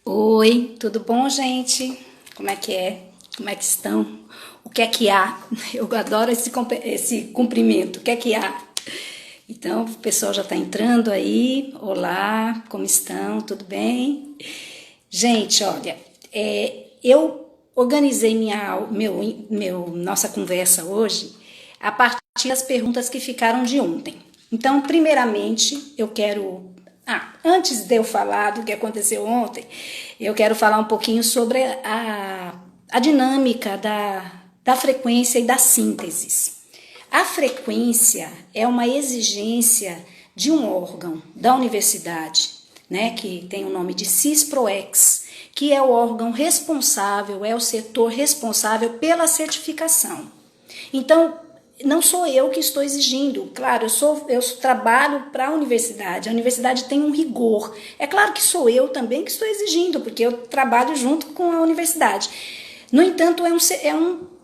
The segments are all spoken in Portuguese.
Oi, tudo bom, gente? Como é que é? Como é que estão? O que é que há? Eu adoro esse cumprimento. O que é que há? Então, o pessoal já está entrando aí. Olá, como estão? Tudo bem? Gente, olha, eu organizei nossa conversa hoje a partir das perguntas que ficaram de ontem. Então, primeiramente, eu quero. Antes de eu falar do que aconteceu ontem, eu quero falar um pouquinho sobre a dinâmica da frequência e da síntese. A frequência é uma exigência de um órgão da universidade, né, que tem o nome de CISPROEX, que é o órgão responsável, é o setor responsável pela certificação. Então, não sou eu que estou exigindo, claro, eu trabalho para a universidade tem um rigor. É claro que sou eu também que estou exigindo, porque eu trabalho junto com a universidade. No entanto,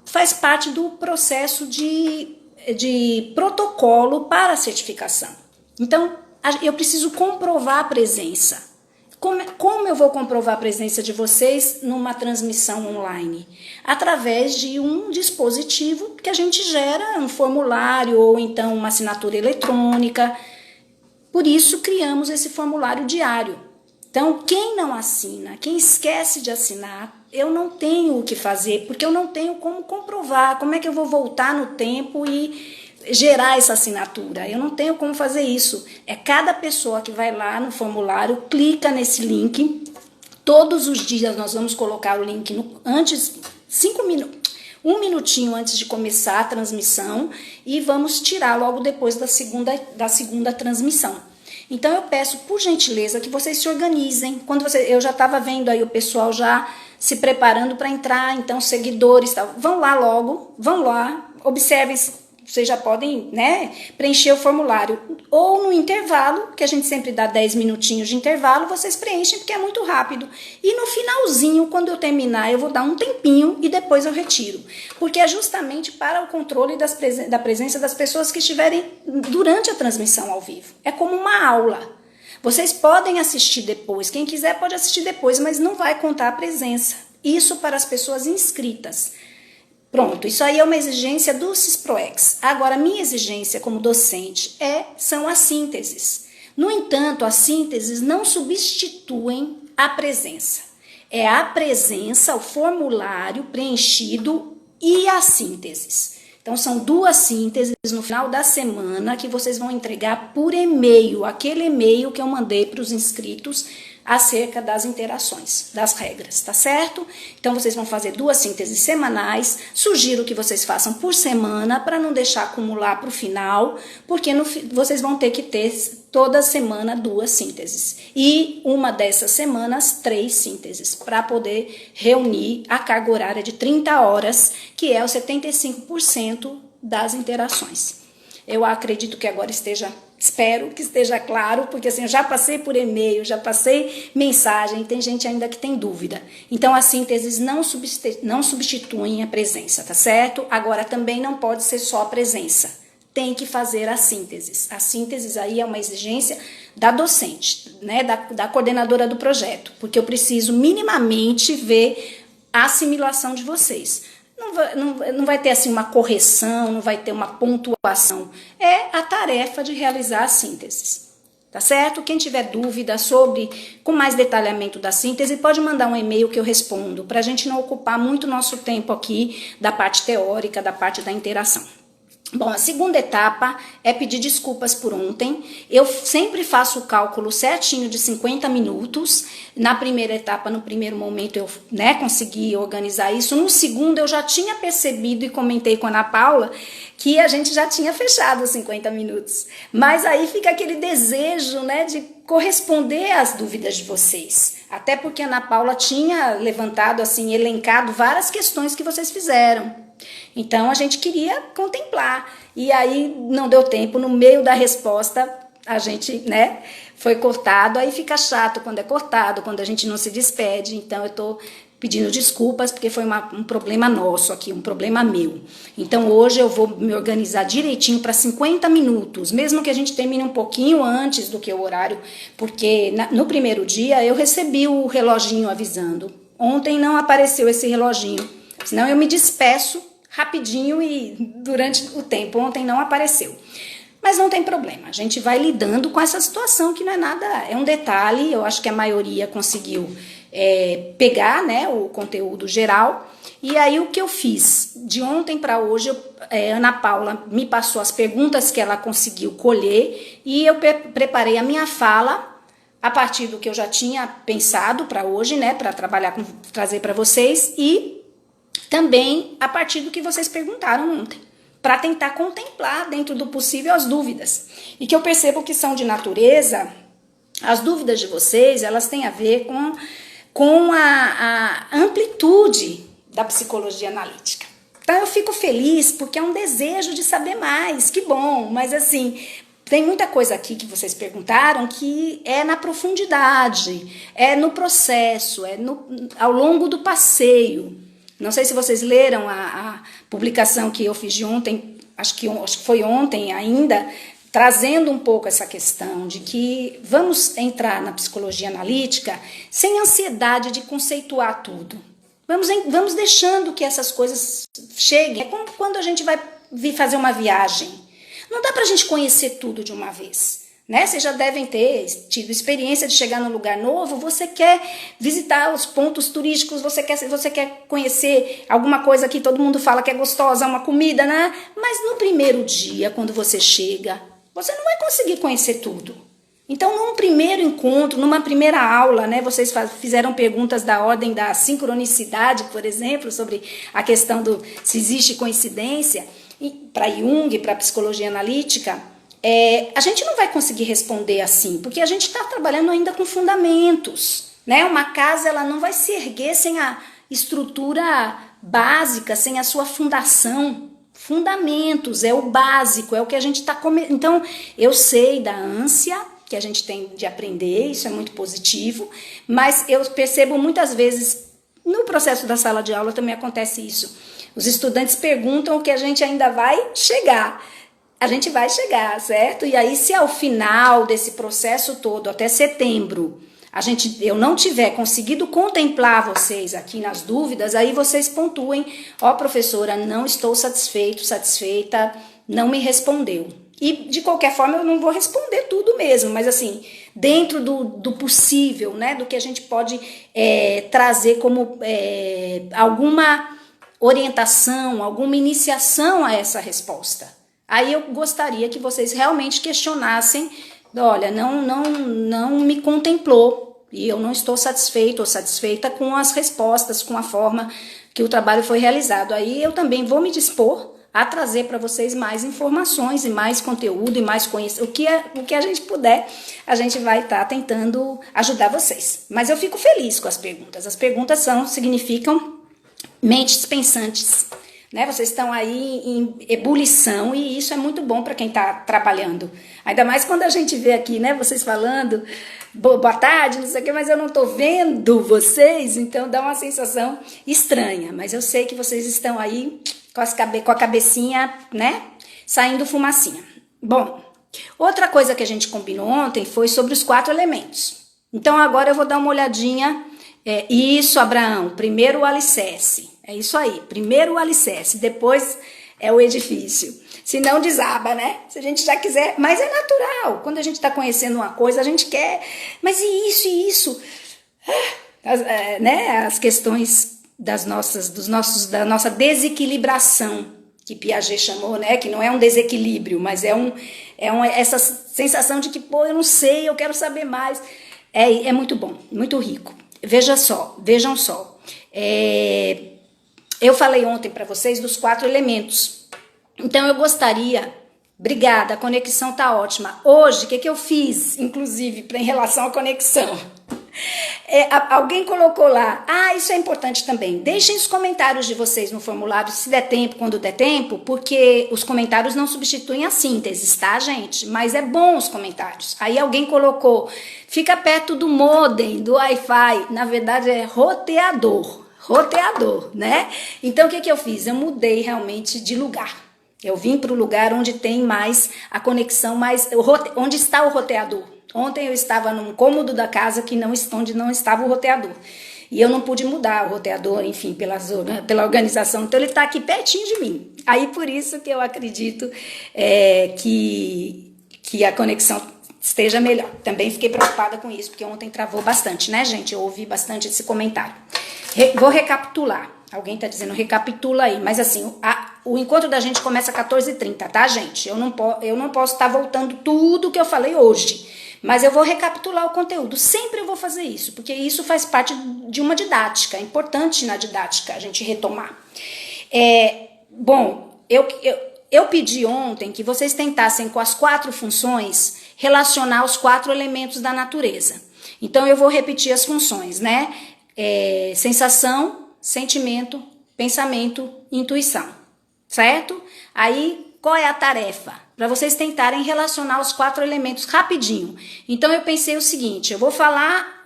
faz parte do processo de protocolo para a certificação. Então, eu preciso comprovar a presença. Como eu vou comprovar a presença de vocês numa transmissão online? Através de um dispositivo que a gente gera, um formulário ou então uma assinatura eletrônica. Por isso, criamos esse formulário diário. Então, quem não assina, quem esquece de assinar, eu não tenho o que fazer, porque eu não tenho como comprovar. Como é que eu vou voltar no tempo e gerar essa assinatura? Eu não tenho como fazer isso. É cada pessoa que vai lá no formulário, clica nesse link. Todos os dias nós vamos colocar o link antes, 5 minutos. Um minutinho antes de começar a transmissão e vamos tirar logo depois da segunda transmissão. Então eu peço, por gentileza, que vocês se organizem. Eu já estava vendo aí o pessoal já se preparando para entrar, então seguidores, tal. Vão lá logo, vão lá, observem, vocês já podem, né, preencher o formulário. Ou no intervalo, que a gente sempre dá 10 minutinhos de intervalo, vocês preenchem porque é muito rápido. E no finalzinho, quando eu terminar, eu vou dar um tempinho e depois eu retiro. Porque é justamente para o controle da presença das pessoas que estiverem durante a transmissão ao vivo. É como uma aula. Vocês podem assistir depois, quem quiser pode assistir depois, mas não vai contar a presença. Isso para as pessoas inscritas. Pronto, isso aí é uma exigência do CISPROEX. Agora, a minha exigência como docente são as sínteses. No entanto, as sínteses não substituem a presença. É a presença, o formulário preenchido e as sínteses. Então, são 2 sínteses no final da semana que vocês vão entregar por e-mail, aquele e-mail que eu mandei para os inscritos acerca das interações, das regras, tá certo? Então, vocês vão fazer 2 sínteses semanais. Sugiro que vocês façam por semana para não deixar acumular para o final, porque vocês vão ter que ter toda semana 2 sínteses. E uma dessas semanas, 3 sínteses, para poder reunir a carga horária de 30 horas, que é o 75% das interações. Eu acredito que agora espero que esteja claro, porque assim, eu já passei por e-mail, já passei mensagem, tem gente ainda que tem dúvida. Então, as sínteses não substituem a presença, tá certo? Agora, também não pode ser só a presença. Tem que fazer as sínteses. As sínteses aí é uma exigência da docente, né, da coordenadora do projeto, porque eu preciso minimamente ver a assimilação de vocês. Não vai ter assim uma correção, não vai ter uma pontuação. É a tarefa de realizar as sínteses. Tá certo? Quem tiver dúvida com mais detalhamento da síntese, pode mandar um e-mail que eu respondo, para a gente não ocupar muito nosso tempo aqui da parte teórica, da parte da interação. Bom, a segunda etapa é pedir desculpas por ontem. Eu sempre faço o cálculo certinho de 50 minutos. Na primeira etapa, no primeiro momento, eu consegui organizar isso. No segundo, eu já tinha percebido e comentei com a Ana Paula que a gente já tinha fechado os 50 minutos. Mas aí fica aquele desejo, né, de corresponder às dúvidas de vocês. Até porque a Ana Paula tinha levantado, assim, elencado várias questões que vocês fizeram. Então, a gente queria contemplar. E aí, não deu tempo. No meio da resposta, a gente, foi cortado, aí fica chato quando é cortado, quando a gente não se despede, então eu tô pedindo desculpas, porque foi um problema nosso aqui, um problema meu. Então hoje eu vou me organizar direitinho para 50 minutos, mesmo que a gente termine um pouquinho antes do que o horário, porque no primeiro dia eu recebi o reloginho avisando. Ontem não apareceu esse reloginho, senão eu me despeço rapidinho e durante o tempo. Ontem não apareceu. Mas não tem problema, a gente vai lidando com essa situação que não é nada, é um detalhe, eu acho que a maioria conseguiu pegar, né, o conteúdo geral. E aí o que eu fiz? De ontem para hoje, Ana Paula me passou as perguntas que ela conseguiu colher e eu preparei a minha fala a partir do que eu já tinha pensado para hoje, né, para trazer para vocês, e também a partir do que vocês perguntaram ontem, para tentar contemplar dentro do possível as dúvidas. E que eu percebo que são de natureza, as dúvidas de vocês, elas têm a ver com a amplitude da psicologia analítica. Então eu fico feliz porque é um desejo de saber mais, que bom, mas assim, tem muita coisa aqui que vocês perguntaram que é na profundidade, é no processo, ao longo do passeio. Não sei se vocês leram a publicação que eu fiz de ontem, acho que foi ontem ainda, trazendo um pouco essa questão de que vamos entrar na psicologia analítica sem ansiedade de conceituar tudo. Vamos deixando que essas coisas cheguem. É como quando a gente vai vir fazer uma viagem. Não dá pra gente conhecer tudo de uma vez, né? Vocês já devem ter tido experiência de chegar num lugar novo, você quer visitar os pontos turísticos, você quer conhecer alguma coisa que todo mundo fala que é gostosa, uma comida, né? Mas no primeiro dia, quando você chega, você não vai conseguir conhecer tudo. Então, num primeiro encontro, numa primeira aula, né, vocês fizeram perguntas da ordem da sincronicidade, por exemplo, sobre a questão se existe coincidência, para Jung, para psicologia analítica, a gente não vai conseguir responder assim, porque a gente está trabalhando ainda com fundamentos, né? Uma casa ela não vai se erguer sem a estrutura básica, sem a sua fundação. Fundamentos, é o básico, é o que a gente está comendo. Então, eu sei da ânsia que a gente tem de aprender, isso é muito positivo, mas eu percebo muitas vezes, no processo da sala de aula também acontece isso. Os estudantes perguntam o que a gente ainda vai chegar. A gente vai chegar, certo? E aí, se ao final desse processo todo, até setembro, eu não tiver conseguido contemplar vocês aqui nas dúvidas, aí vocês pontuem, professora, não estou satisfeita, não me respondeu. E de qualquer forma eu não vou responder tudo mesmo, mas assim, dentro do possível, né, do que a gente pode trazer como alguma orientação, alguma iniciação a essa resposta. Aí eu gostaria que vocês realmente questionassem, olha, não me contemplou e eu não estou satisfeito ou satisfeita com as respostas, com a forma que o trabalho foi realizado. Aí eu também vou me dispor a trazer para vocês mais informações e mais conteúdo e mais conhecimento. O que a gente puder, a gente vai estar tentando ajudar vocês. Mas eu fico feliz com as perguntas. As perguntas significam mentes pensantes, né? Vocês estão aí em ebulição e isso é muito bom para quem está trabalhando. Ainda mais quando a gente vê aqui, né, vocês falando, boa tarde, não sei o que, mas eu não estou vendo vocês, então dá uma sensação estranha. Mas eu sei que vocês estão aí com a cabecinha, né, saindo fumacinha. Bom, outra coisa que a gente combinou ontem foi sobre os 4 elementos. Então agora eu vou dar uma olhadinha. Isso, Abraão, primeiro o alicerce. É isso aí, primeiro o alicerce, depois é o edifício. Se não desaba, né? Se a gente já quiser, mas é natural. Quando a gente está conhecendo uma coisa, a gente quer, mas e isso e isso? Né? As questões da nossa desequilibração, que Piaget chamou, né? Que não é um desequilíbrio, mas essa sensação de que, eu não sei, eu quero saber mais. É muito bom, muito rico. Vejam só. Eu falei ontem para vocês dos 4 elementos. Então eu gostaria, obrigada, a conexão tá ótima. Hoje, o que eu fiz, inclusive, em relação à conexão? Alguém colocou lá, isso é importante também, deixem os comentários de vocês no formulário, se der tempo, quando der tempo, porque os comentários não substituem a síntese, tá, gente? Mas é bom os comentários. Aí alguém colocou, fica perto do modem, do Wi-Fi, na verdade é roteador, né? Então o que eu fiz? Eu mudei realmente de lugar. Eu vim para o lugar onde tem mais a conexão, onde está o roteador. Ontem eu estava num cômodo da casa onde não estava o roteador. E eu não pude mudar o roteador, enfim, pela organização. Então ele está aqui pertinho de mim. Aí por isso que eu acredito que a conexão esteja melhor. Também fiquei preocupada com isso, porque ontem travou bastante, né, gente? Eu ouvi bastante esse comentário. Vou recapitular. Alguém tá dizendo, recapitula aí. Mas assim, o encontro da gente começa às 14h30, tá, gente? Eu não posso estar voltando tudo que eu falei hoje. Mas eu vou recapitular o conteúdo. Sempre eu vou fazer isso, porque isso faz parte de uma didática. É importante na didática a gente retomar. Bom, eu pedi ontem que vocês tentassem com as 4 funções relacionar os 4 elementos da natureza. Então eu vou repetir as funções, né? Sensação, sentimento, pensamento, intuição, certo? Aí, qual é a tarefa? Para vocês tentarem relacionar os 4 elementos rapidinho. Então, eu pensei o seguinte, eu vou falar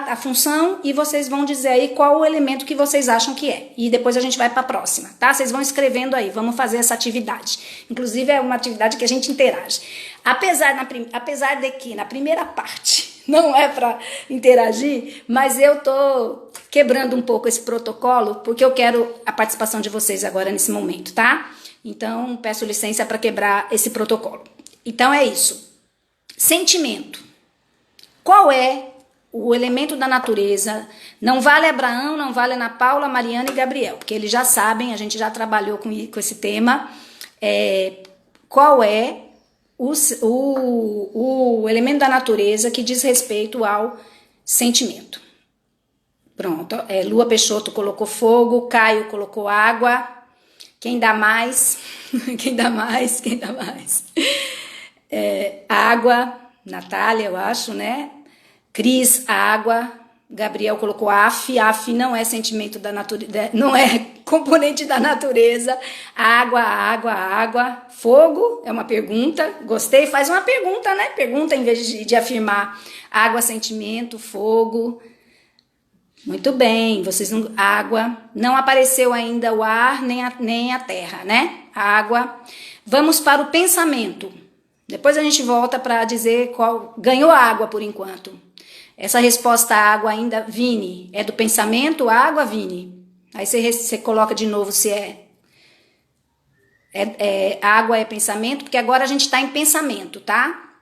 a função e vocês vão dizer aí qual o elemento que vocês acham que é. E depois a gente vai para a próxima, tá? Vocês vão escrevendo aí, vamos fazer essa atividade. Inclusive, é uma atividade que a gente interage. Apesar de que na primeira parte não é para interagir, mas eu tô quebrando um pouco esse protocolo, porque eu quero a participação de vocês agora nesse momento, tá? Então, peço licença para quebrar esse protocolo. Então, é isso. Sentimento. Qual é o elemento da natureza? Não vale Abraão, não vale Ana Paula, Mariana e Gabriel, porque eles já sabem, a gente já trabalhou com esse tema. Qual é o elemento da natureza que diz respeito ao sentimento? Pronto, Lua Peixoto colocou fogo, Caio colocou água. Quem dá mais? Quem dá mais? Água, Natália, eu acho, né? Cris, água. Gabriel colocou af não é sentimento da natureza, não é componente da natureza. Água. Fogo é uma pergunta, gostei, faz uma pergunta, né? Pergunta em vez de afirmar. Água, sentimento, fogo. Muito bem, água, não apareceu ainda o ar nem a terra, né? Água. Vamos para o pensamento. Depois a gente volta para dizer qual ganhou água por enquanto. Essa resposta água ainda, Vini, é do pensamento, água, Vini. Aí você coloca de novo se água é pensamento, porque agora a gente está em pensamento, tá?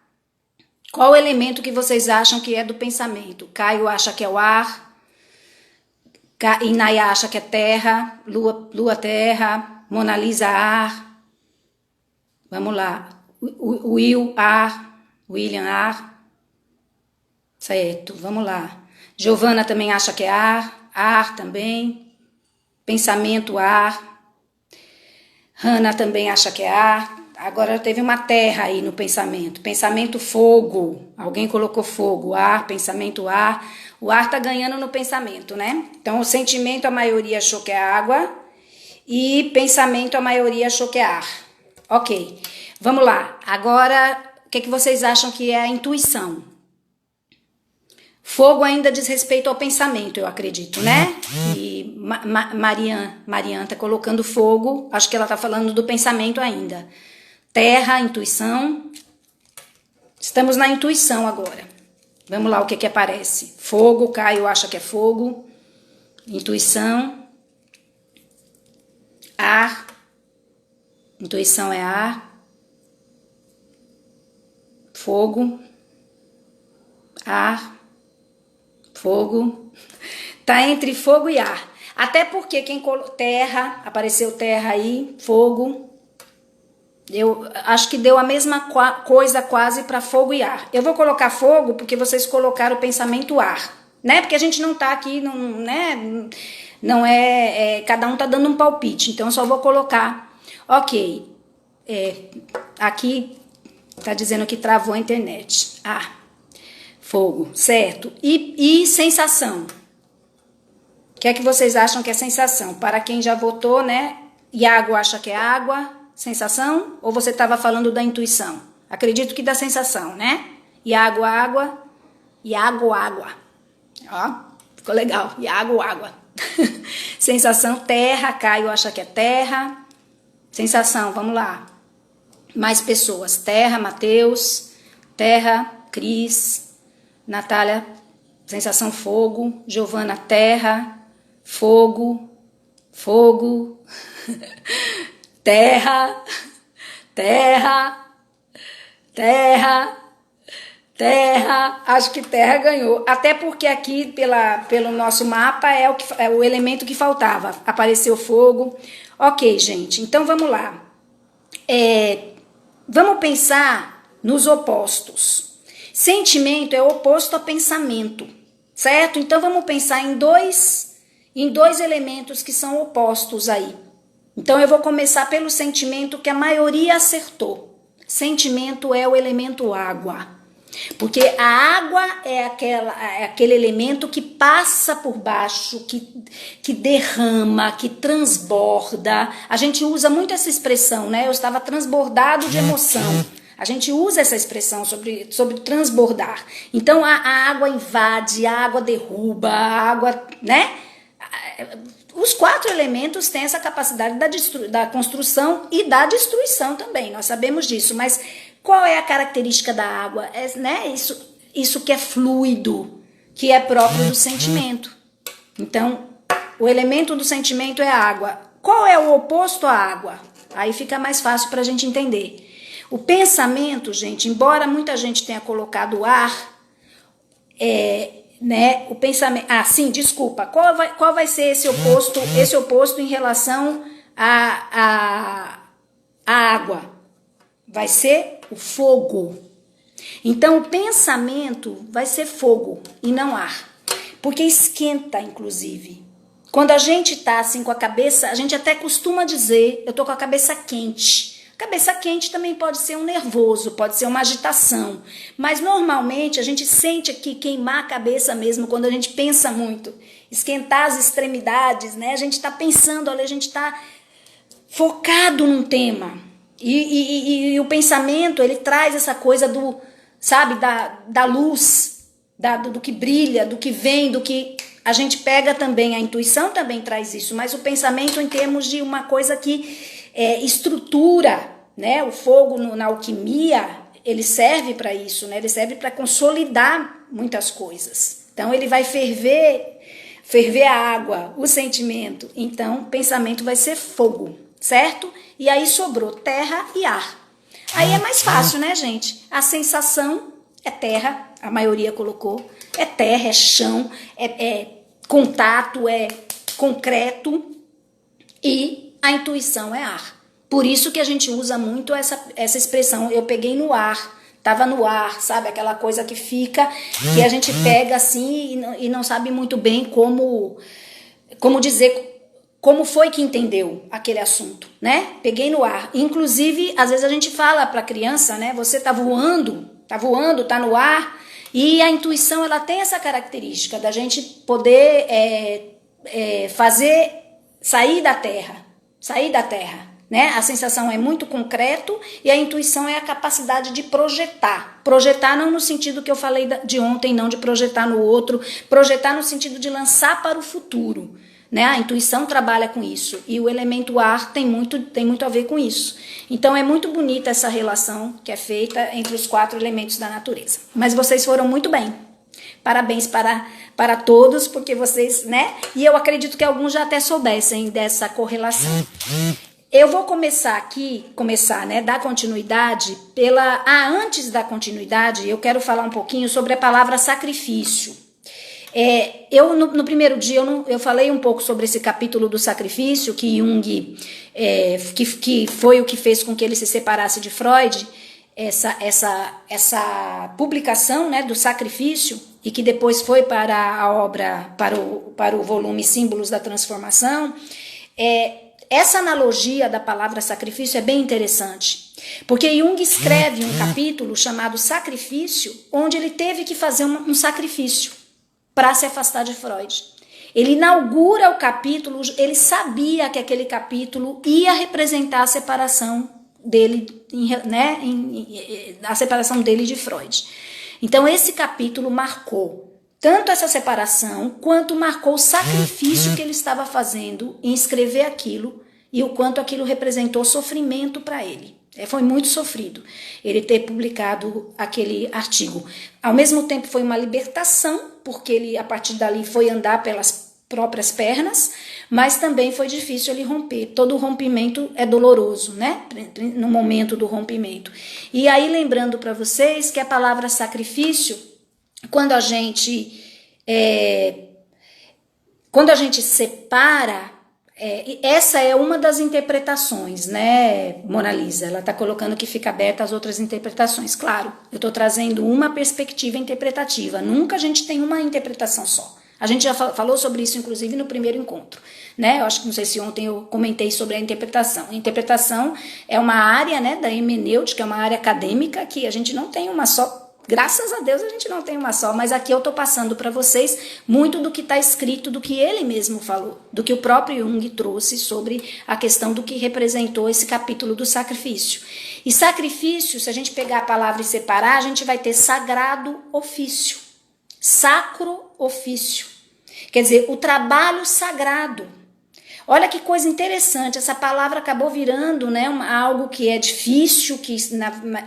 Qual o elemento que vocês acham que é do pensamento? Caio acha que é o ar. Inaya acha que é terra, Lua terra, Mona Lisa ar, vamos lá, Will ar, William ar, certo, vamos lá, Giovana também acha que é ar também, pensamento ar, Hannah também acha que é ar. Agora teve uma terra aí no pensamento fogo, alguém colocou fogo, ar, pensamento ar. O ar tá ganhando no pensamento, né? Então, o sentimento a maioria achou que é água e pensamento a maioria achou que é ar. Ok, vamos lá. Agora, o que vocês acham que é a intuição? Fogo ainda diz respeito ao pensamento, eu acredito, né? E Mariana tá colocando fogo, acho que ela tá falando do pensamento ainda. Terra, intuição. Estamos na intuição agora. Vamos lá, o que aparece? Fogo, Caio acha que é fogo. Intuição. Ar. Intuição é ar. Fogo. Ar. Fogo. Tá entre fogo e ar. Até porque quem colocou terra, apareceu terra aí, fogo. Eu acho que deu a mesma coisa quase para fogo e ar. Eu vou colocar fogo porque vocês colocaram o pensamento ar, né? Porque a gente não tá aqui, né? Não cada um tá dando um palpite, então eu só vou colocar. Ok, aqui tá dizendo que travou a internet. Fogo, certo. E sensação? O que é que vocês acham que é sensação? Para quem já votou, né? Iago acha que é água, sensação? Ou você estava falando da intuição? Acredito que da sensação, né? Iago, água. Iago, água. Ó, ficou legal. Iago, água. Sensação, terra. Caio acha que é terra. Sensação, vamos lá. Mais pessoas. Terra, Matheus. Terra, Cris. Natália, sensação, fogo. Giovana, terra. Fogo, fogo, terra, terra, terra, terra. Acho que terra ganhou. Até porque aqui, pelo nosso mapa, é o elemento que faltava. Apareceu fogo. Ok, gente, então vamos lá. Vamos pensar nos opostos. Sentimento é oposto a pensamento, certo? Então vamos pensar em dois elementos que são opostos aí. Então eu vou começar pelo sentimento que a maioria acertou. Sentimento é o elemento água. Porque a água é aquele elemento que passa por baixo, que derrama, que transborda. A gente usa muito essa expressão, né? Eu estava transbordado de emoção. A gente usa essa expressão sobre transbordar. Então a água invade, a água derruba, a água, né? Os 4 elementos têm essa capacidade da construção e da destruição também, nós sabemos disso, mas qual é a característica da água? Né? Isso que é fluido, que é próprio do sentimento. Então, o elemento do sentimento é a água. Qual é o oposto à água? Aí fica mais fácil para a gente entender. O pensamento, gente, embora muita gente tenha colocado o ar, né, o pensamento, sim, desculpa, qual vai ser esse oposto em relação à água? Vai ser o fogo. Então o pensamento vai ser fogo e não ar, porque esquenta, inclusive. Quando a gente tá assim com a cabeça, a gente até costuma dizer, eu tô com a cabeça quente. Cabeça quente também pode ser um nervoso, pode ser uma agitação, mas normalmente a gente sente aqui queimar a cabeça mesmo quando a gente pensa muito, esquentar as extremidades, né? A gente tá pensando ali, a gente tá focado num tema e o pensamento, ele traz essa coisa do, sabe, da luz, do que brilha, do que vem, do que a gente pega também, a intuição também traz isso, mas o pensamento em termos de uma coisa que estrutura, né? O fogo na alquimia, ele serve para isso, né? Ele serve para consolidar muitas coisas. Então ele vai ferver a água, o sentimento. Então o pensamento vai ser fogo, certo? E aí sobrou terra e ar. Aí é mais fácil, né, gente? A sensação é terra, a maioria colocou. É terra, é chão, é contato, é concreto. E a intuição é ar. Por isso que a gente usa muito essa expressão, eu peguei no ar, tava no ar, sabe? Aquela coisa que fica, que a gente pega assim e não sabe muito bem como dizer, como foi que entendeu aquele assunto, né? Peguei no ar. Inclusive, às vezes a gente fala para a criança, né? Você tá voando, tá no ar. E a intuição, ela tem essa característica da gente poder fazer sair da terra, né? A sensação é muito concreto e a intuição é a capacidade de projetar. Projetar não no sentido que eu falei de ontem, não de projetar no outro, projetar no sentido de lançar para o futuro, né? A intuição trabalha com isso e o elemento ar tem muito a ver com isso. Então é muito bonita essa relação que é feita entre os 4 elementos da natureza. Mas vocês foram muito bem. Parabéns para todos, porque vocês, né? E eu acredito que alguns já até soubessem dessa correlação. Eu vou começar, né, dar continuidade antes da continuidade, eu quero falar um pouquinho sobre a palavra sacrifício. Eu, no primeiro dia, eu falei um pouco sobre esse capítulo do sacrifício, que Jung, que foi o que fez com que ele se separasse de Freud, essa publicação, né, do sacrifício, e que depois foi para a obra, para o volume Símbolos da Transformação. Essa analogia da palavra sacrifício é bem interessante. Porque Jung escreve um capítulo chamado Sacrifício, onde ele teve que fazer um sacrifício para se afastar de Freud. Ele inaugura o capítulo, ele sabia que aquele capítulo ia representar a separação dele, né, a separação dele de Freud. Então esse capítulo marcou tanto essa separação, quanto marcou o sacrifício que ele estava fazendo em escrever aquilo e o quanto aquilo representou sofrimento para ele. Foi muito sofrido ele ter publicado aquele artigo. Ao mesmo tempo foi uma libertação, porque ele a partir dali foi andar pelas próprias pernas, mas também foi difícil ele romper. Todo rompimento é doloroso, né? No momento do rompimento. E aí lembrando para vocês que a palavra sacrifício, quando a gente separa, essa é uma das interpretações, né, Mona Lisa? Ela está colocando que fica aberta às outras interpretações. Claro, eu estou trazendo uma perspectiva interpretativa. Nunca a gente tem uma interpretação só. A gente já falou sobre isso, inclusive, no primeiro encontro, né? Eu acho que, não sei se ontem eu comentei sobre a interpretação. A interpretação é uma área, né, da hermenêutica, é uma área acadêmica que a gente não tem uma só. Graças a Deus a gente não tem uma só, mas aqui eu estou passando para vocês muito do que está escrito, do que ele mesmo falou, do que o próprio Jung trouxe sobre a questão do que representou esse capítulo do sacrifício. E sacrifício, se a gente pegar a palavra e separar, a gente vai ter sagrado ofício, sacro ofício, quer dizer, o trabalho sagrado. Olha que coisa interessante, essa palavra acabou virando, né, algo que é difícil, que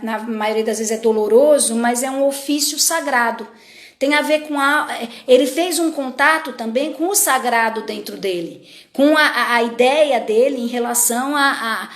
na maioria das vezes é doloroso, mas é um ofício sagrado. Tem a ver com ele fez um contato também com o sagrado dentro dele, com a ideia dele em relação a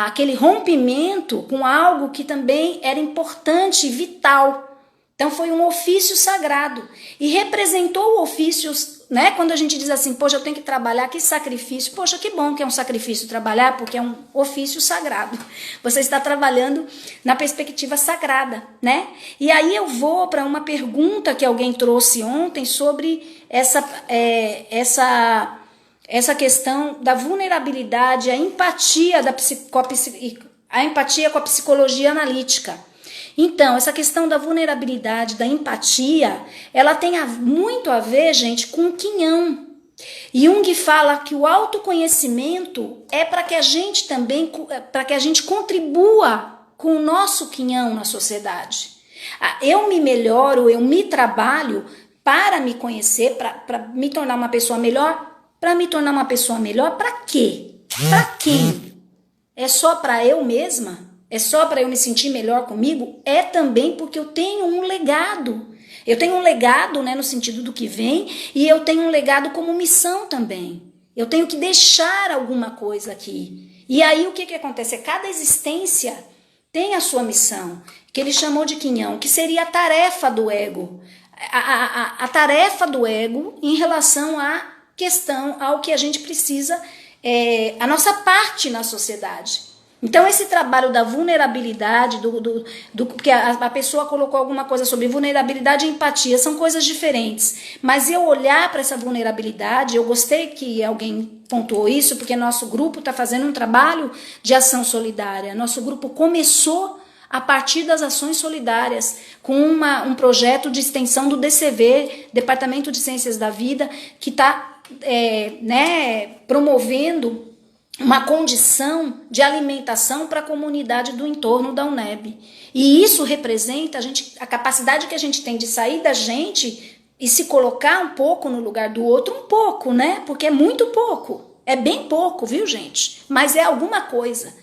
aquele rompimento com algo que também era importante e vital. Então foi um ofício sagrado e representou o ofício, né? Quando a gente diz assim, poxa, eu tenho que trabalhar, que sacrifício. Poxa, que bom que é um sacrifício trabalhar, porque é um ofício sagrado. Você está trabalhando na perspectiva sagrada, né? E aí eu vou para uma pergunta que alguém trouxe ontem sobre essa questão da vulnerabilidade, a empatia com a psicologia analítica. Então, essa questão da vulnerabilidade, da empatia, ela tem muito a ver, gente, com o quinhão. Jung fala que o autoconhecimento é para que a gente também, para que a gente contribua com o nosso quinhão na sociedade. Eu me melhoro, eu me trabalho para me conhecer, para me tornar uma pessoa melhor. Para me tornar uma pessoa melhor, para quê? Para quem? É só para eu mesma? É só para eu me sentir melhor comigo? É também porque eu tenho um legado. Eu tenho um legado, né, no sentido do que vem, e eu tenho um legado como missão também. Eu tenho que deixar alguma coisa aqui. E aí o que acontece? Cada existência tem a sua missão, que ele chamou de quinhão, que seria a tarefa do ego. A tarefa do ego em relação à questão, ao que a gente precisa, a nossa parte na sociedade. Então esse trabalho da vulnerabilidade, porque a pessoa colocou alguma coisa sobre vulnerabilidade e empatia, são coisas diferentes, mas eu olhar para essa vulnerabilidade, eu gostei que alguém pontuou isso, porque nosso grupo está fazendo um trabalho de ação solidária, nosso grupo começou a partir das ações solidárias, com um projeto de extensão do DCV, Departamento de Ciências da Vida, que está promovendo uma condição de alimentação para a comunidade do entorno da UNEB. E isso representa a capacidade que a gente tem de sair da gente e se colocar um pouco no lugar do outro, um pouco, né? Porque é muito pouco, é bem pouco, viu, gente? Mas é alguma coisa.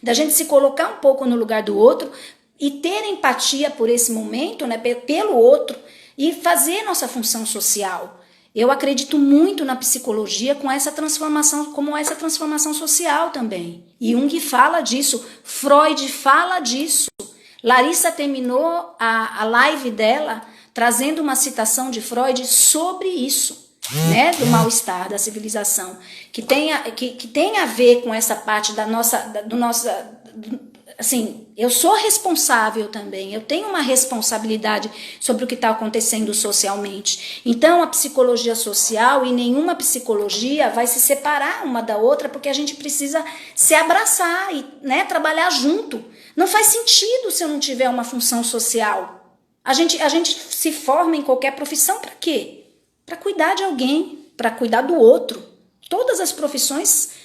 Da gente se colocar um pouco no lugar do outro e ter empatia por esse momento, né? Pelo outro, e fazer nossa função social. Eu acredito muito na psicologia com essa transformação, como essa transformação social também. E Jung fala disso, Freud fala disso. Larissa terminou a live dela trazendo uma citação de Freud sobre isso, né, do mal-estar, da civilização, que tem a ver com essa parte assim, eu sou responsável também, eu tenho uma responsabilidade sobre o que está acontecendo socialmente. Então, a psicologia social e nenhuma psicologia vai se separar uma da outra, porque a gente precisa se abraçar e, né, trabalhar junto. Não faz sentido se eu não tiver uma função social. A gente se forma em qualquer profissão para quê? Para cuidar de alguém, para cuidar do outro. Todas as profissões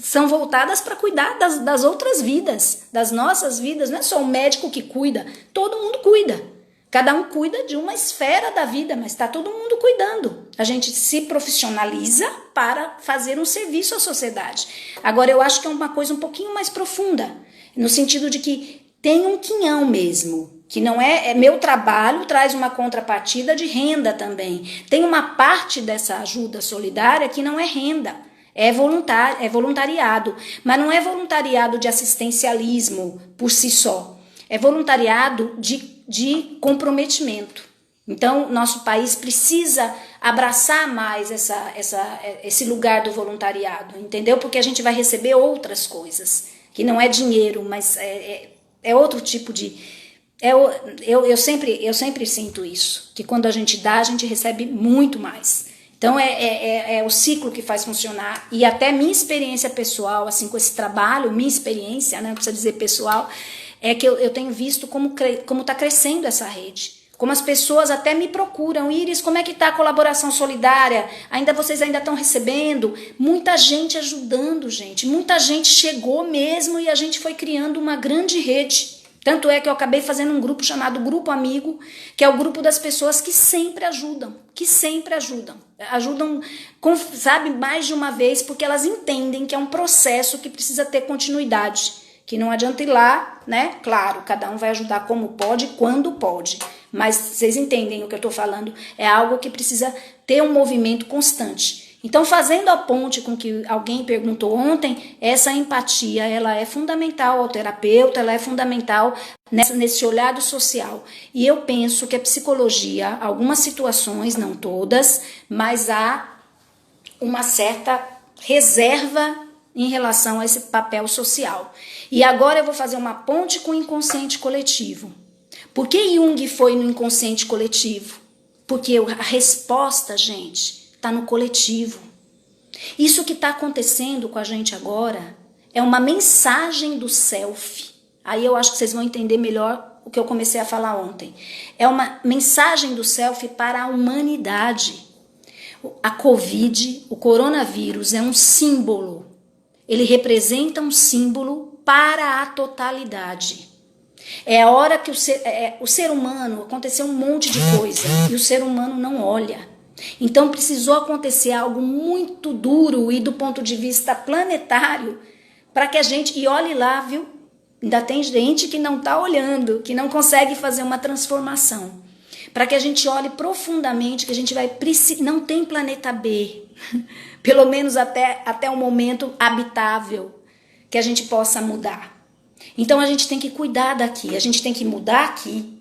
são voltadas para cuidar das outras vidas, das nossas vidas. Não é só o médico que cuida, todo mundo cuida. Cada um cuida de uma esfera da vida, mas está todo mundo cuidando. A gente se profissionaliza para fazer um serviço à sociedade. Agora, eu acho que é uma coisa um pouquinho mais profunda, no sentido de que tem um quinhão mesmo, que não é meu trabalho, traz uma contrapartida de renda também. Tem uma parte dessa ajuda solidária que não é renda. É voluntariado, mas não é voluntariado de assistencialismo por si só. É voluntariado de comprometimento. Então, nosso país precisa abraçar mais esse lugar do voluntariado, entendeu? Porque a gente vai receber outras coisas, que não é dinheiro, mas é outro tipo de... Eu sempre sinto isso, que quando a gente dá, a gente recebe muito mais. Então, é o ciclo que faz funcionar. E até minha experiência pessoal, assim, com esse trabalho, minha experiência, né, não precisa dizer pessoal, é que eu tenho visto como está crescendo essa rede. Como as pessoas até me procuram. Iris, como é que está a colaboração solidária? Vocês ainda estão recebendo? Muita gente ajudando, gente. Muita gente chegou mesmo e a gente foi criando uma grande rede. Tanto é que eu acabei fazendo um grupo chamado Grupo Amigo, que é o grupo das pessoas que sempre ajudam, Ajudam, sabe, mais de uma vez, porque elas entendem que é um processo que precisa ter continuidade, que não adianta ir lá, né? Claro, cada um vai ajudar como pode, quando pode, mas vocês entendem o que eu estou falando, é algo que precisa ter um movimento constante. Então, fazendo a ponte com o que alguém perguntou ontem, essa empatia, ela é fundamental ao terapeuta, ela é fundamental nesse olhar do social. E eu penso que a psicologia, algumas situações, não todas, mas há uma certa reserva em relação a esse papel social. E agora eu vou fazer uma ponte com o inconsciente coletivo. Por que Jung foi no inconsciente coletivo? Porque a resposta, gente, está no coletivo. Isso que está acontecendo com a gente agora é uma mensagem do self. Aí eu acho que vocês vão entender melhor o que eu comecei a falar ontem. É uma mensagem do self para a humanidade. A Covid, o coronavírus, é um símbolo. Ele representa um símbolo para a totalidade. É a hora que o ser humano, aconteceu um monte de coisa e o ser humano não olha. Então precisou acontecer algo muito duro e do ponto de vista planetário para que a gente, e olhe lá, viu? Ainda tem gente que não está olhando, que não consegue fazer uma transformação. Para que a gente olhe profundamente, que a gente vai precisar, não tem planeta B, pelo menos até um momento habitável, que a gente possa mudar. Então a gente tem que cuidar daqui, a gente tem que mudar aqui.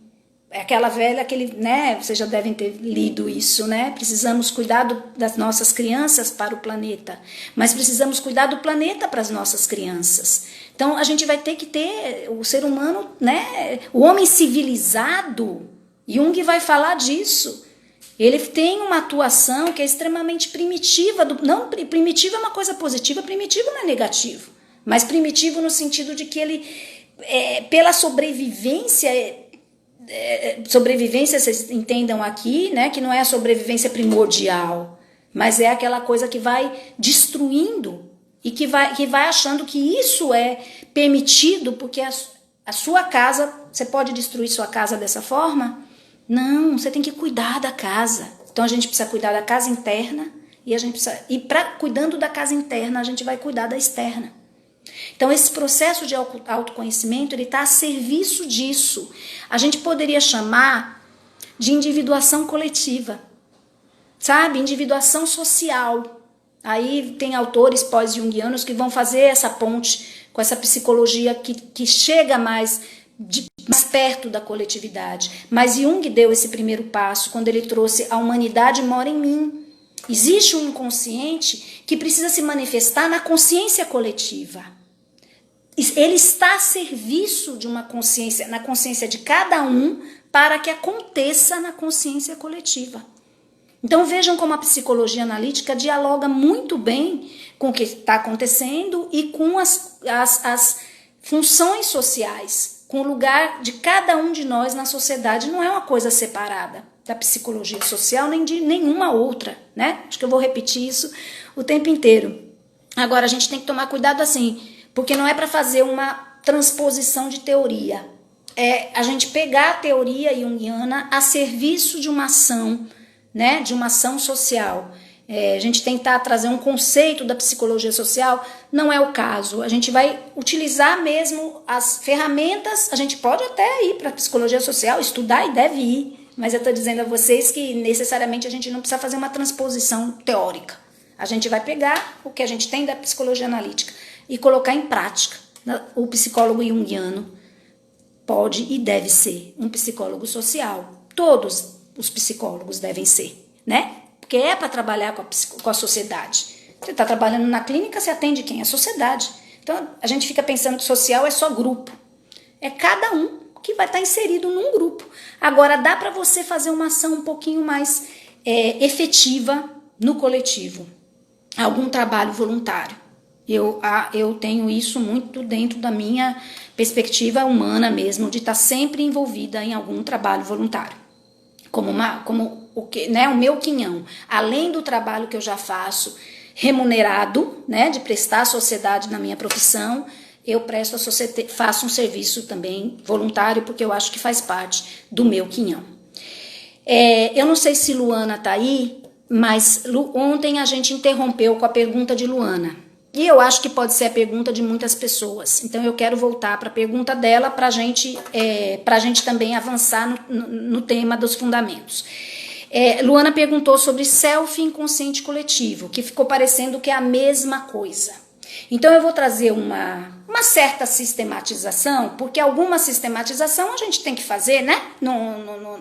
É aquela velha, né? Vocês já devem ter lido isso, né? Precisamos cuidar das nossas crianças para o planeta, mas precisamos cuidar do planeta para as nossas crianças. Então a gente vai ter que ter o ser humano, né? O homem civilizado, Jung vai falar disso. Ele tem uma atuação que é extremamente primitiva. Não, primitiva é uma coisa positiva, primitivo não é negativo, mas primitivo no sentido de que ele, pela sobrevivência, vocês entendam aqui, né, que não é a sobrevivência primordial, mas é aquela coisa que vai destruindo e que vai achando que isso é permitido porque a sua casa, você pode destruir sua casa dessa forma? Não, você tem que cuidar da casa. Então a gente precisa cuidar da casa interna e cuidando da casa interna a gente vai cuidar da externa. Então, esse processo de autoconhecimento, ele está a serviço disso. A gente poderia chamar de individuação coletiva, sabe? Individuação social. Aí tem autores pós-junguianos que vão fazer essa ponte com essa psicologia que chega mais perto da coletividade. Mas Jung deu esse primeiro passo quando ele trouxe a humanidade mora em mim. Existe um inconsciente que precisa se manifestar na consciência coletiva. ele está a serviço de uma consciência, na consciência de cada um, para que aconteça na consciência coletiva. Então vejam como a psicologia analítica dialoga muito bem com o que está acontecendo e com as funções sociais, com o lugar de cada um de nós na sociedade. Não é uma coisa separada da psicologia social nem de nenhuma outra, né? Acho que eu vou repetir isso o tempo inteiro. Agora a gente tem que tomar cuidado assim, porque não é para fazer uma transposição de teoria. É a gente pegar a teoria junguiana a serviço de uma ação, né, de uma ação social. A gente tentar trazer um conceito da psicologia social, não é o caso. A gente vai utilizar mesmo as ferramentas, a gente pode até ir para a psicologia social, estudar e deve ir, mas eu estou dizendo a vocês que necessariamente a gente não precisa fazer uma transposição teórica. A gente vai pegar o que a gente tem da psicologia analítica e colocar em prática. O psicólogo junguiano pode e deve ser um psicólogo social. Todos os psicólogos devem ser, né? Porque é para trabalhar com a sociedade. Você está trabalhando na clínica, você atende quem? A sociedade. Então, a gente fica pensando que social é só grupo. É cada um que vai estar inserido num grupo. Agora, dá para você fazer uma ação um pouquinho mais efetiva no coletivo. Algum trabalho voluntário. Eu tenho isso muito dentro da minha perspectiva humana mesmo, de estar sempre envolvida em algum trabalho voluntário. Como o meu quinhão, além do trabalho que eu já faço remunerado, né, de prestar à sociedade na minha profissão, eu faço um serviço também voluntário, porque eu acho que faz parte do meu quinhão. Eu não sei se Luana está aí, mas ontem a gente interrompeu com a pergunta de Luana. E eu acho que pode ser a pergunta de muitas pessoas. Então eu quero voltar para a pergunta dela para a gente também avançar no tema dos fundamentos. Luana perguntou sobre self e inconsciente coletivo, que ficou parecendo que é a mesma coisa. Então eu vou trazer uma certa sistematização, porque alguma sistematização a gente tem que fazer, né?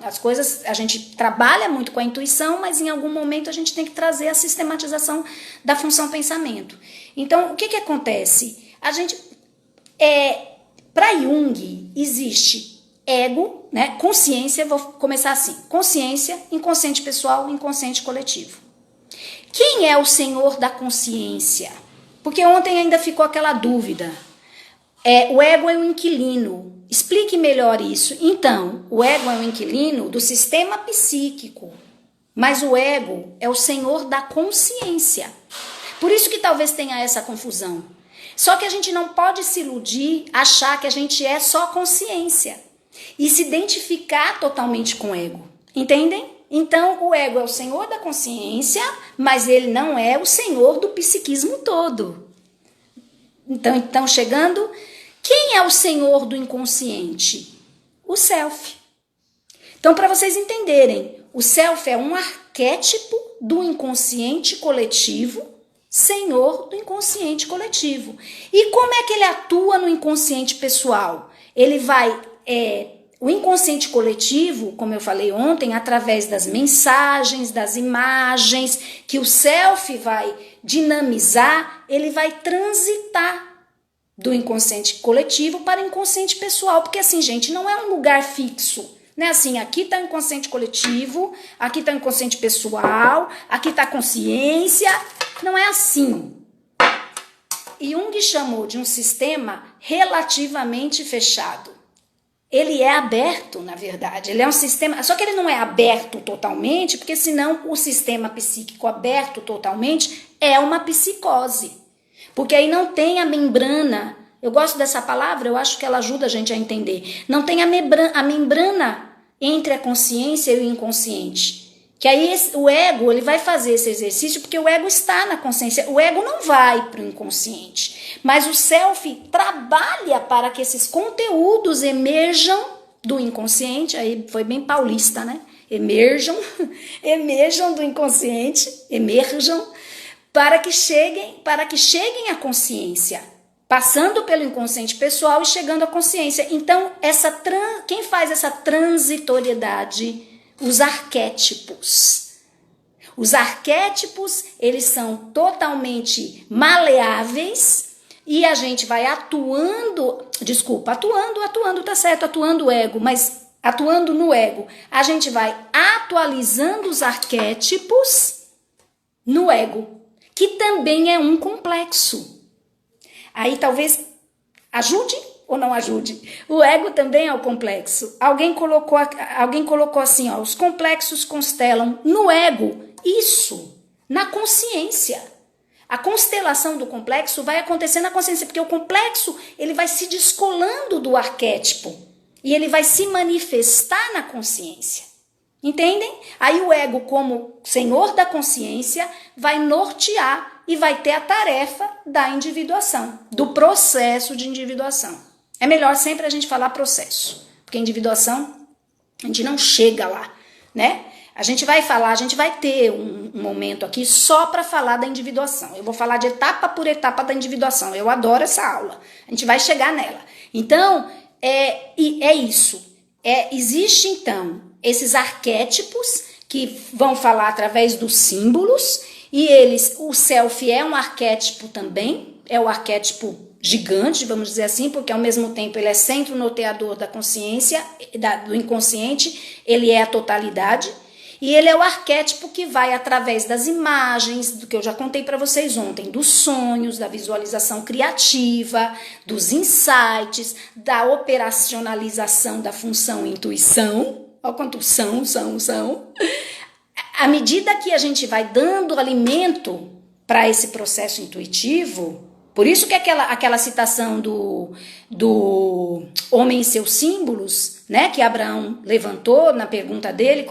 As coisas, a gente trabalha muito com a intuição, mas em algum momento a gente tem que trazer a sistematização da função pensamento. Então, o que acontece? Para Jung, existe ego, né? Consciência, vou começar assim, consciência, inconsciente pessoal, inconsciente coletivo. Quem é o senhor da consciência? Porque ontem ainda ficou aquela dúvida. O ego é o inquilino. Explique melhor isso. Então, o ego é o inquilino do sistema psíquico, mas o ego é o senhor da consciência. Por isso que talvez tenha essa confusão. Só que a gente não pode se iludir, achar que a gente é só consciência e se identificar totalmente com o ego. Entendem? Então, o ego é o senhor da consciência, mas ele não é o senhor do psiquismo todo. Então chegando, quem é o senhor do inconsciente? O self. Então, para vocês entenderem, o self é um arquétipo do inconsciente coletivo, senhor do inconsciente coletivo. E como é que ele atua no inconsciente pessoal? Ele vai... O inconsciente coletivo, como eu falei ontem, através das mensagens, das imagens, que o self vai dinamizar, ele vai transitar do inconsciente coletivo para o inconsciente pessoal. Porque assim, gente, não é um lugar fixo. Não é assim, aqui está o inconsciente coletivo, aqui está o inconsciente pessoal, aqui está a consciência. Não é assim. Jung chamou de um sistema relativamente fechado. Ele é aberto, na verdade, ele é um sistema, só que ele não é aberto totalmente, porque senão o sistema psíquico aberto totalmente é uma psicose, porque aí não tem a membrana, eu gosto dessa palavra, eu acho que ela ajuda a gente a entender, não tem a membrana entre a consciência e o inconsciente, que aí o ego ele vai fazer esse exercício, porque o ego está na consciência, o ego não vai para o inconsciente, mas o self trabalha para que esses conteúdos emerjam do inconsciente, aí foi bem paulista, né? Emerjam do inconsciente, emerjam, para que cheguem à consciência, passando pelo inconsciente pessoal e chegando à consciência. Então, quem faz essa transitoriedade? Os arquétipos. Os arquétipos, eles são totalmente maleáveis e a gente vai atuando, tá certo, atuando o ego, mas atuando no ego, a gente vai atualizando os arquétipos no ego, que também é um complexo. Aí talvez ajude ou não ajude. O ego também é o complexo. Alguém colocou assim, ó, os complexos constelam no ego, isso, na consciência. A constelação do complexo vai acontecer na consciência, porque o complexo ele vai se descolando do arquétipo e ele vai se manifestar na consciência. Entendem? Aí o ego, como senhor da consciência, vai nortear e vai ter a tarefa da individuação, do processo de individuação. É melhor sempre a gente falar processo, porque individuação a gente não chega lá, né? A gente vai ter um momento aqui só para falar da individuação. Eu vou falar de etapa por etapa da individuação. Eu adoro essa aula. A gente vai chegar nela. Então, é isso. Existe, então, esses arquétipos que vão falar através dos símbolos. E o self é um arquétipo também. É o arquétipo gigante, vamos dizer assim, porque ao mesmo tempo ele é centro norteador da consciência, do inconsciente. Ele é a totalidade. E ele é o arquétipo que vai através das imagens, do que eu já contei para vocês ontem, dos sonhos, da visualização criativa, dos insights, da operacionalização da função intuição. Olha quanto são. À medida que a gente vai dando alimento para esse processo intuitivo, por isso que aquela citação do homem e seus símbolos, né, que Abraão levantou na pergunta dele,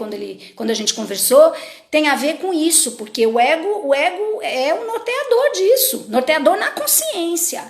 quando a gente conversou, tem a ver com isso, porque o ego é o norteador disso, norteador na consciência.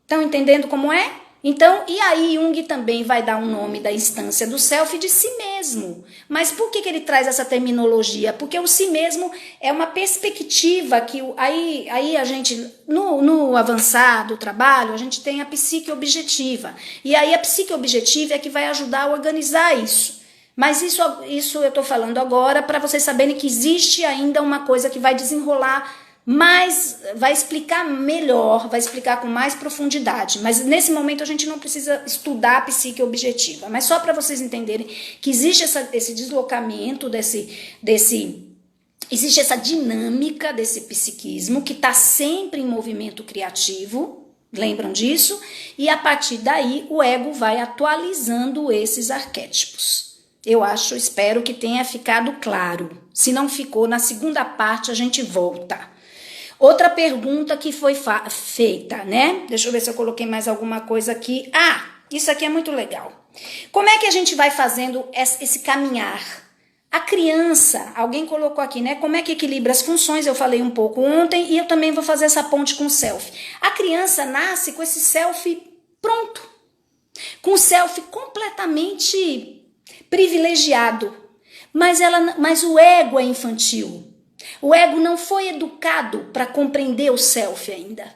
Estão entendendo como é? Então, e aí Jung também vai dar um nome da instância do self de si mesmo. Mas por que ele traz essa terminologia? Porque o si mesmo é uma perspectiva que aí a gente, no avançar do trabalho, a gente tem a psique objetiva. E aí a psique objetiva é que vai ajudar a organizar isso. Mas isso eu estou falando agora para vocês saberem que existe ainda uma coisa que vai desenrolar, mas vai explicar melhor, vai explicar com mais profundidade. Mas nesse momento a gente não precisa estudar a psique objetiva. Mas só para vocês entenderem que existe esse deslocamento, existe essa dinâmica desse psiquismo que está sempre em movimento criativo, lembram disso? E a partir daí o ego vai atualizando esses arquétipos. Espero que tenha ficado claro. Se não ficou, na segunda parte a gente volta. Outra pergunta que foi feita, né? Deixa eu ver se eu coloquei mais alguma coisa aqui. Isso aqui é muito legal. Como é que a gente vai fazendo esse caminhar? A criança, alguém colocou aqui, né? Como é que equilibra as funções? Eu falei um pouco ontem e eu também vou fazer essa ponte com o self. A criança nasce com esse self pronto, com o self completamente privilegiado, mas o ego é infantil. O ego não foi educado para compreender o self ainda.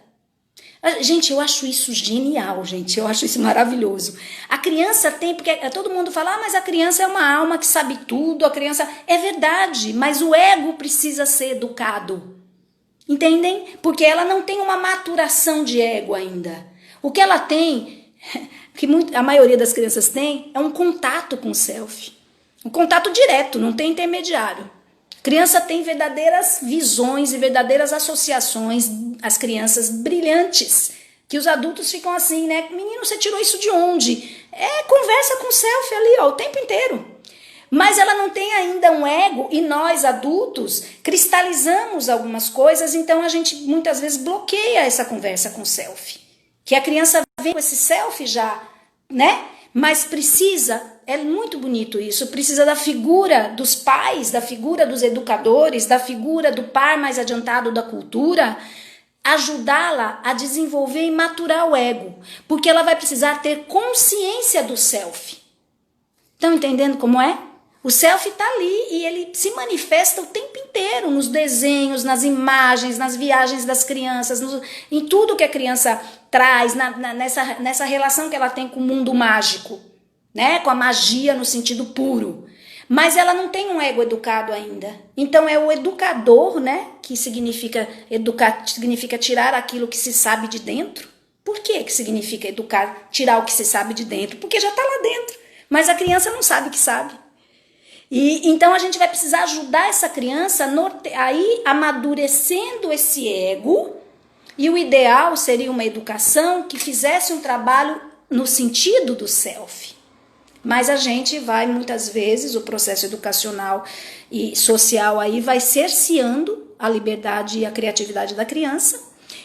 Gente, eu acho isso genial, gente. Eu acho isso maravilhoso. A criança tem, porque todo mundo fala, mas a criança é uma alma que sabe tudo, a criança... É verdade, mas o ego precisa ser educado. Entendem? Porque ela não tem uma maturação de ego ainda. O que ela tem, que a maioria das crianças tem, é um contato com o self. Um contato direto, não tem intermediário. Criança tem verdadeiras visões e verdadeiras associações, as crianças brilhantes, que os adultos ficam assim, né? Menino, você tirou isso de onde? Conversa com o self ali, ó, o tempo inteiro. Mas ela não tem ainda um ego e nós, adultos, cristalizamos algumas coisas, então a gente muitas vezes bloqueia essa conversa com o self. Que a criança vem com esse self já, né? Mas é muito bonito isso, precisa da figura dos pais, da figura dos educadores, da figura do par mais adiantado da cultura, ajudá-la a desenvolver e maturar o ego, porque ela vai precisar ter consciência do self. Estão entendendo como é? O self está ali e ele se manifesta o tempo inteiro nos desenhos, nas imagens, nas viagens das crianças, em tudo que a criança traz, nessa relação que ela tem com o mundo mágico, né? Com a magia no sentido puro. Mas ela não tem um ego educado ainda. Então é o educador, né? Que significa educar, significa tirar aquilo que se sabe de dentro, Por que significa educar, tirar o que se sabe de dentro? Porque já está lá dentro, mas a criança não sabe que sabe. E então a gente vai precisar ajudar essa criança a ir amadurecendo esse ego, e o ideal seria uma educação que fizesse um trabalho no sentido do self. Mas a gente vai, muitas vezes, o processo educacional e social aí vai cerceando a liberdade e a criatividade da criança,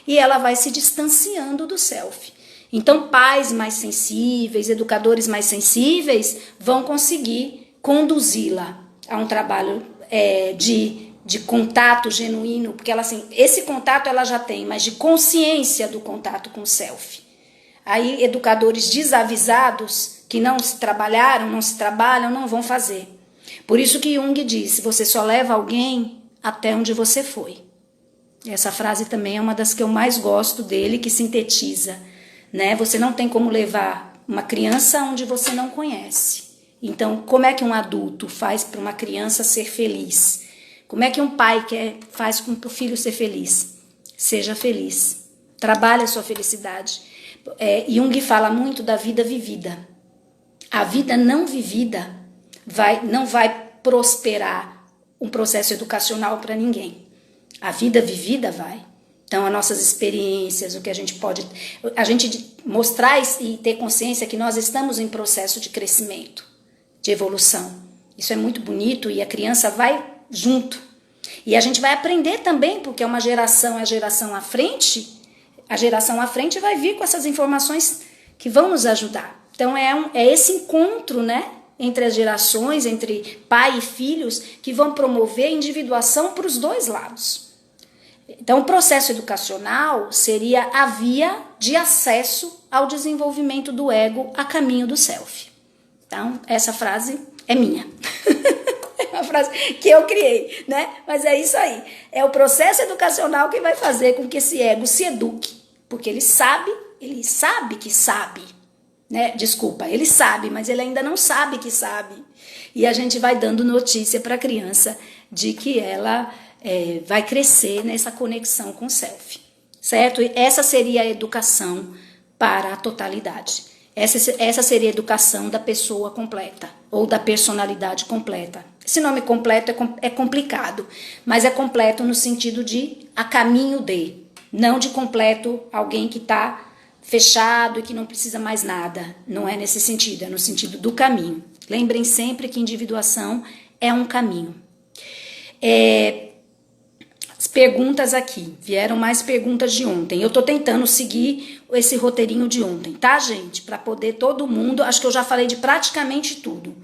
e ela vai se distanciando do self. Então, pais mais sensíveis, educadores mais sensíveis vão conseguir conduzi-la a um trabalho de contato genuíno, porque ela, assim, esse contato ela já tem, mas de consciência do contato com o self. Aí, educadores desavisados, que não se trabalharam, não se trabalham, não vão fazer. Por isso que Jung disse, você só leva alguém até onde você foi. Essa frase também é uma das que eu mais gosto dele, que sintetiza, né? Você não tem como levar uma criança onde você não conhece. Então, como é que um adulto faz para uma criança ser feliz? Como é que um pai faz para o filho ser feliz? Seja feliz. Trabalhe a sua felicidade. Jung fala muito da vida vivida. A vida não vivida não vai prosperar um processo educacional para ninguém. A vida vivida vai. Então, as nossas experiências, o que a gente pode... A gente mostrar e ter consciência que nós estamos em processo de crescimento, de evolução. Isso é muito bonito e a criança vai junto. E a gente vai aprender também, porque é uma geração, a geração à frente vai vir com essas informações que vão nos ajudar. Então é esse encontro, né, entre as gerações, entre pai e filhos, que vão promover a individuação para os dois lados. Então o processo educacional seria a via de acesso ao desenvolvimento do ego a caminho do self. Então, essa frase é minha. É uma frase que eu criei, né? Mas é isso aí. É o processo educacional que vai fazer com que esse ego se eduque. Porque ele sabe que sabe, né? Desculpa, ele sabe, mas ele ainda não sabe que sabe. E a gente vai dando notícia para a criança de que ela vai crescer nessa conexão com o self. Certo? E essa seria a educação para a totalidade. Essa seria a educação da pessoa completa, ou da personalidade completa. Esse nome completo é complicado, mas é completo no sentido de a caminho de, não de completo alguém que está fechado e que não precisa mais nada. Não é nesse sentido, é no sentido do caminho. Lembrem sempre que individuação é um caminho. As perguntas aqui, vieram mais perguntas de ontem. Eu tô tentando seguir esse roteirinho de ontem, tá, gente? Para poder todo mundo, acho que eu já falei de praticamente tudo.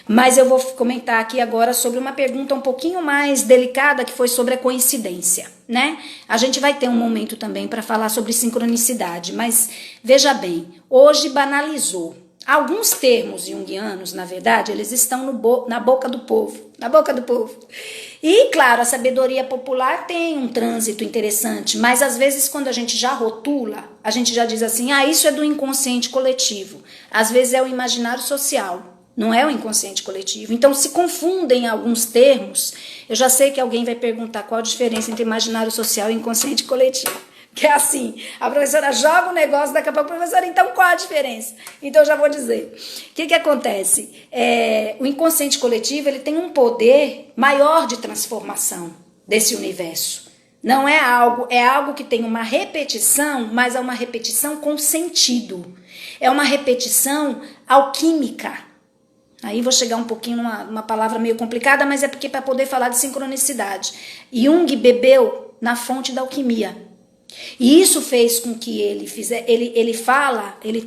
Mas eu vou comentar aqui agora sobre uma pergunta um pouquinho mais delicada, que foi sobre a coincidência, né? A gente vai ter um momento também para falar sobre sincronicidade, mas veja bem, hoje banalizou. Alguns termos junguianos, na verdade, eles estão na boca do povo, na boca do povo. E, claro, a sabedoria popular tem um trânsito interessante, mas às vezes quando a gente já rotula, a gente já diz assim, isso é do inconsciente coletivo. Às vezes é o imaginário social, não é o inconsciente coletivo. Então se confundem alguns termos. Eu já sei que alguém vai perguntar qual a diferença entre imaginário social e inconsciente coletivo. Que é assim, a professora joga um negócio, daqui a pouco a professora, então qual a diferença? Então eu já vou dizer. O que acontece? O inconsciente coletivo, ele tem um poder maior de transformação desse universo. Não é algo que tem uma repetição, mas é uma repetição com sentido. É uma repetição alquímica. Aí vou chegar um pouquinho numa palavra meio complicada, mas é porque para poder falar de sincronicidade. Jung bebeu na fonte da alquimia. E isso fez com que ele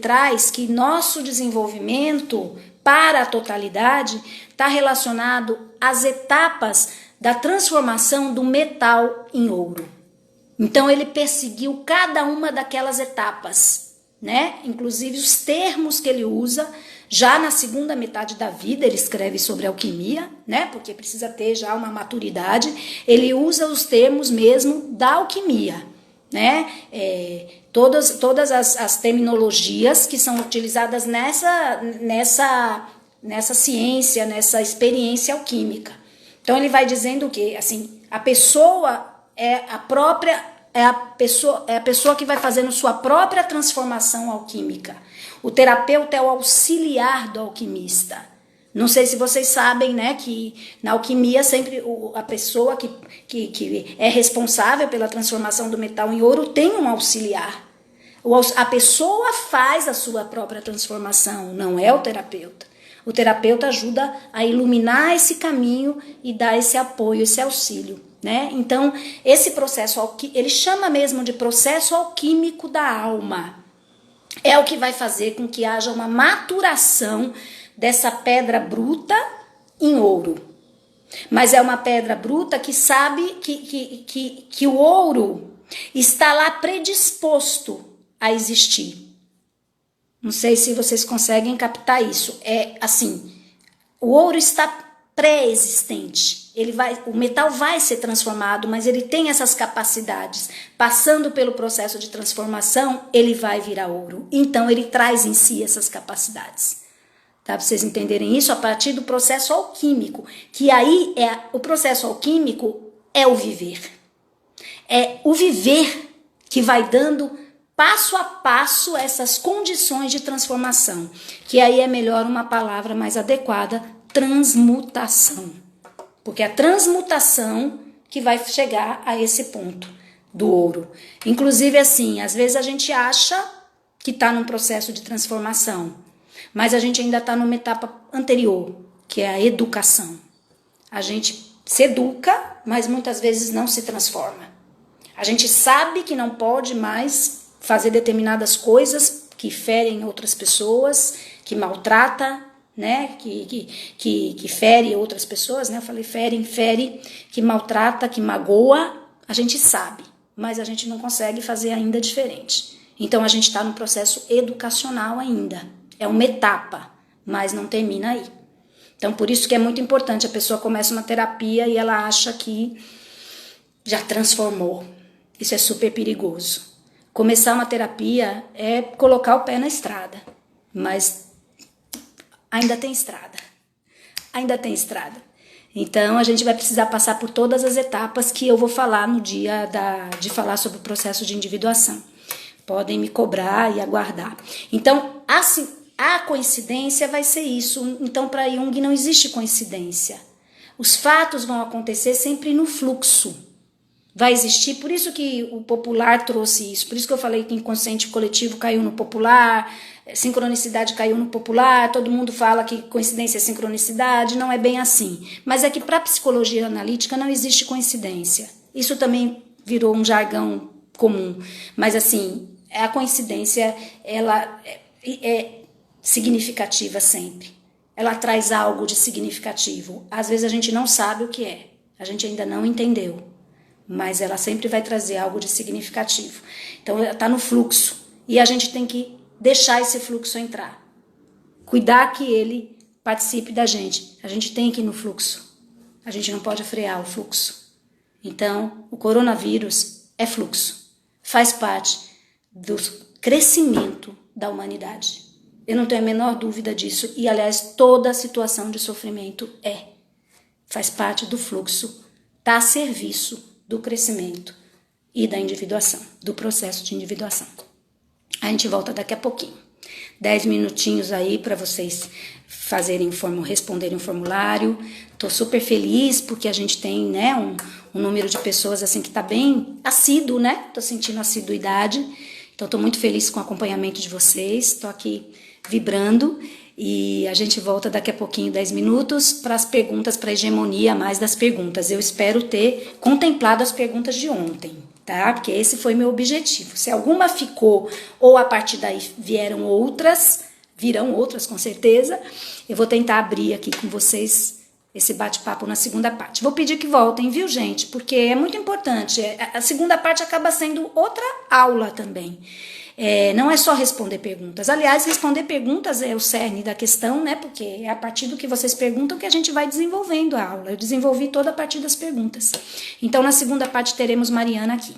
traz que nosso desenvolvimento para a totalidade está relacionado às etapas da transformação do metal em ouro. Então ele perseguiu cada uma daquelas etapas, né? Inclusive os termos que ele usa, já na segunda metade da vida, ele escreve sobre alquimia, né? Porque precisa ter já uma maturidade, ele usa os termos mesmo da alquimia. Né? Todas as terminologias que são utilizadas nessa ciência, nessa experiência alquímica. Então ele vai dizendo que assim, a pessoa é a própria é a pessoa que vai fazendo sua própria transformação alquímica. O terapeuta é o auxiliar do alquimista. Não sei se vocês sabem, né, que na alquimia sempre a pessoa que é responsável pela transformação do metal em ouro tem um auxiliar. A pessoa faz a sua própria transformação, não é o terapeuta. O terapeuta ajuda a iluminar esse caminho e dar esse apoio, esse auxílio, né? Então, esse processo, ele chama mesmo de processo alquímico da alma. É o que vai fazer com que haja uma maturação dessa pedra bruta em ouro. Mas é uma pedra bruta que sabe que o ouro está lá predisposto a existir. Não sei se vocês conseguem captar isso. É assim, o ouro está pré-existente. O metal vai ser transformado, mas ele tem essas capacidades. Passando pelo processo de transformação, ele vai virar ouro. Então, ele traz em si essas capacidades. Tá? Para vocês entenderem isso, a partir do processo alquímico. Que aí, o processo alquímico é o viver. É o viver que vai dando passo a passo essas condições de transformação. Que aí é melhor uma palavra mais adequada, transmutação. Porque é a transmutação que vai chegar a esse ponto do ouro. Inclusive, assim, às vezes a gente acha que está num processo de transformação, mas a gente ainda está numa etapa anterior, que é a educação. A gente se educa, mas muitas vezes não se transforma. A gente sabe que não pode mais fazer determinadas coisas que ferem outras pessoas, que maltrata, né, que fere outras pessoas, né, eu falei fere, que maltrata, que magoa, a gente sabe, mas a gente não consegue fazer ainda diferente. Então a gente está no processo educacional ainda, é uma etapa, mas não termina aí. Então por isso que é muito importante, a pessoa começa uma terapia e ela acha que já transformou, isso é super perigoso. Começar uma terapia é colocar o pé na estrada, mas ainda tem estrada. Então, a gente vai precisar passar por todas as etapas que eu vou falar no dia de falar sobre o processo de individuação. Podem me cobrar e aguardar. Então, assim, a coincidência vai ser isso. Então, para Jung não existe coincidência. Os fatos vão acontecer sempre no fluxo. Vai existir, por isso que o popular trouxe isso, por isso que eu falei que inconsciente coletivo caiu no popular, sincronicidade caiu no popular, todo mundo fala que coincidência é sincronicidade, não é bem assim. Mas é que para a psicologia analítica não existe coincidência. Isso também virou um jargão comum, mas assim, a coincidência ela é significativa sempre. Ela traz algo de significativo. Às vezes a gente não sabe o que é, a gente ainda não entendeu. Mas ela sempre vai trazer algo de significativo. Então, ela está no fluxo. E a gente tem que deixar esse fluxo entrar. Cuidar que ele participe da gente. A gente tem que ir no fluxo. A gente não pode frear o fluxo. Então, o coronavírus é fluxo. Faz parte do crescimento da humanidade. Eu não tenho a menor dúvida disso. E, aliás, toda situação de sofrimento faz parte do fluxo. Está a serviço do crescimento e da individuação, do processo de individuação. A gente volta daqui a pouquinho. 10 minutinhos aí para vocês responderem o formulário. Tô super feliz porque a gente tem, né, um número de pessoas assim que tá bem assíduo, né? Tô sentindo assiduidade. Então tô muito feliz com o acompanhamento de vocês. Tô aqui vibrando. E a gente volta daqui a pouquinho, 10 minutos, para as perguntas, para a hegemonia mais das perguntas. Eu espero ter contemplado as perguntas de ontem, tá? Porque esse foi meu objetivo. Se alguma ficou, ou a partir daí virão outras com certeza, eu vou tentar abrir aqui com vocês esse bate-papo na segunda parte. Vou pedir que voltem, viu, gente? Porque é muito importante. A segunda parte acaba sendo outra aula também. Não é só responder perguntas. Aliás, responder perguntas é o cerne da questão, né? Porque é a partir do que vocês perguntam que a gente vai desenvolvendo a aula. Eu desenvolvi toda a partir das perguntas. Então, na segunda parte, teremos Mariana aqui.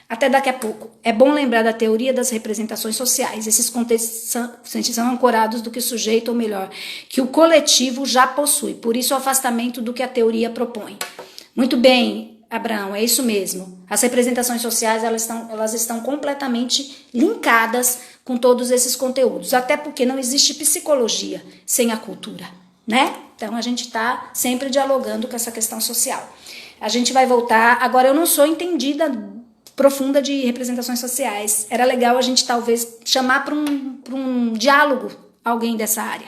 Até daqui a pouco. É bom lembrar da teoria das representações sociais. Esses contextos são ancorados do que o sujeito, ou melhor, que o coletivo já possui. Por isso, o afastamento do que a teoria propõe. Muito bem. Abraão, é isso mesmo. As representações sociais, elas estão completamente linkadas com todos esses conteúdos, até porque não existe psicologia sem a cultura, né? Então a gente está sempre dialogando com essa questão social. A gente vai voltar, agora eu não sou entendida profunda de representações sociais, era legal a gente talvez chamar para um diálogo alguém dessa área,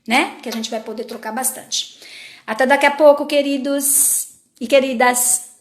né? Que a gente vai poder trocar bastante. Até daqui a pouco, queridos e queridas.